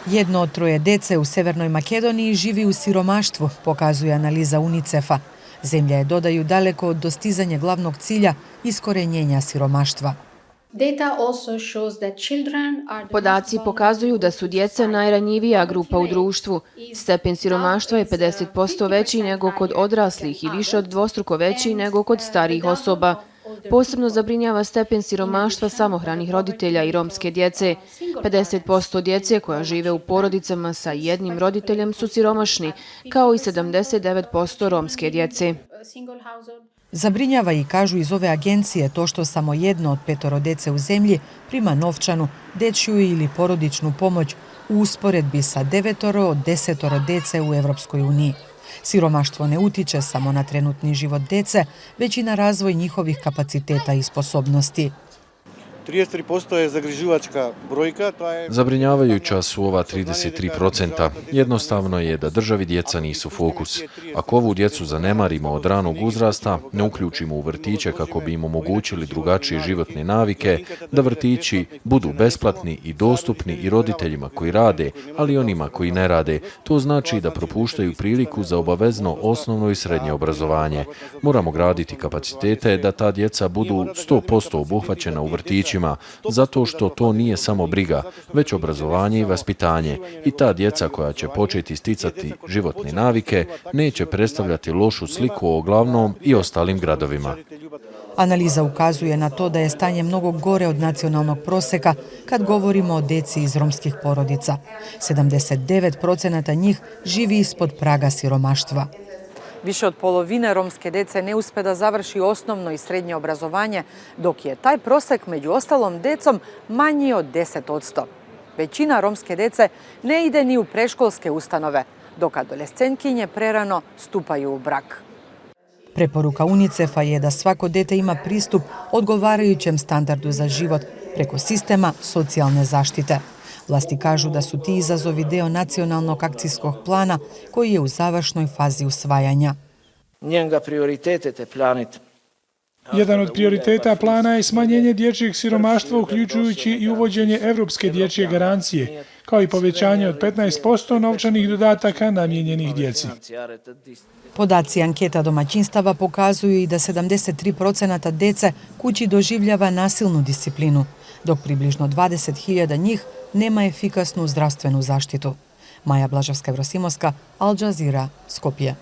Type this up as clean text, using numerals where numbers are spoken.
Jedno od troje dece u Severnoj Makedoniji živi u siromaštvu, pokazuje analiza UNICEF-a. Zemlja je, dodaju, daleko od dostizanja glavnog cilja iskorenjenja siromaštva. Podaci pokazuju da su djeca najranjivija grupa u društvu. Stepen siromaštva je 50% veći nego kod odraslih i više od dvostruko veći nego kod starijih osoba. Posebno zabrinjava stepen siromaštva samohranih roditelja i romske djece. 50% djece koja žive u porodicama sa jednim roditeljem su siromašni, kao i 79% romske djece. Zabrinjava i, kažu iz ove agencije, to što samo jedno od 5 dece u zemlji prima novčanu, dečju ili porodičnu pomoć u usporedbi sa 9 od 10 dece u Evropskoj uniji. Siromaštvo ne utiče samo na trenutni život dece, već i na razvoj njihovih kapaciteta i sposobnosti. 33% je zagrižuvačka brojka. Zabrinjavajuća su ova 33%. Jednostavno je da državi djeca nisu fokus. Ako ovu djecu zanemarimo od ranog uzrasta, ne uključimo u vrtiće kako bi im omogućili drugačije životne navike, da vrtići budu besplatni i dostupni i roditeljima koji rade, ali i onima koji ne rade, to znači da propuštaju priliku za obavezno osnovno i srednje obrazovanje. Moramo graditi kapacitete da ta djeca budu 100% obuhvaćena u vrtićima, zato što to nije samo briga, već obrazovanje i vaspitanje. I ta djeca koja će početi sticati životne navike neće predstavljati lošu sliku o glavnom i ostalim gradovima. Analiza ukazuje na to da je stanje mnogo gore od nacionalnog proseka kad govorimo o deci iz romskih porodica. 79% njih živi ispod praga siromaštva. Više od polovine romske dece ne uspe da završi osnovno i srednje obrazovanje, dok je taj prosek među ostalom decom manji od 10%. Većina romske dece ne ide ni u predškolske ustanove, dok adolescentkinje prerano stupaju u brak. Preporuka UNICEF-a je da svako dete ima pristup odgovarajućem standardu za život preko sistema socijalne zaštite. Vlasti kažu da su ti izazovi deo nacionalnog akcijskog plana koji je u završnoj fazi usvajanja. Jedan od prioriteta plana je smanjenje dječjeg siromaštva, uključujući i uvođenje Evropske dječje garancije, kao i povećanje od 15% novčanih dodataka namijenjenih djeci. Podaci anketa domaćinstava pokazuju i da 73% dece kući doživljava nasilnu disciplinu, dok približno 20.000 njih nema efikasnu zdravstvenu zaštitu. Maja Blaževska-Vrosimovska, Al Jazeera, Skopje.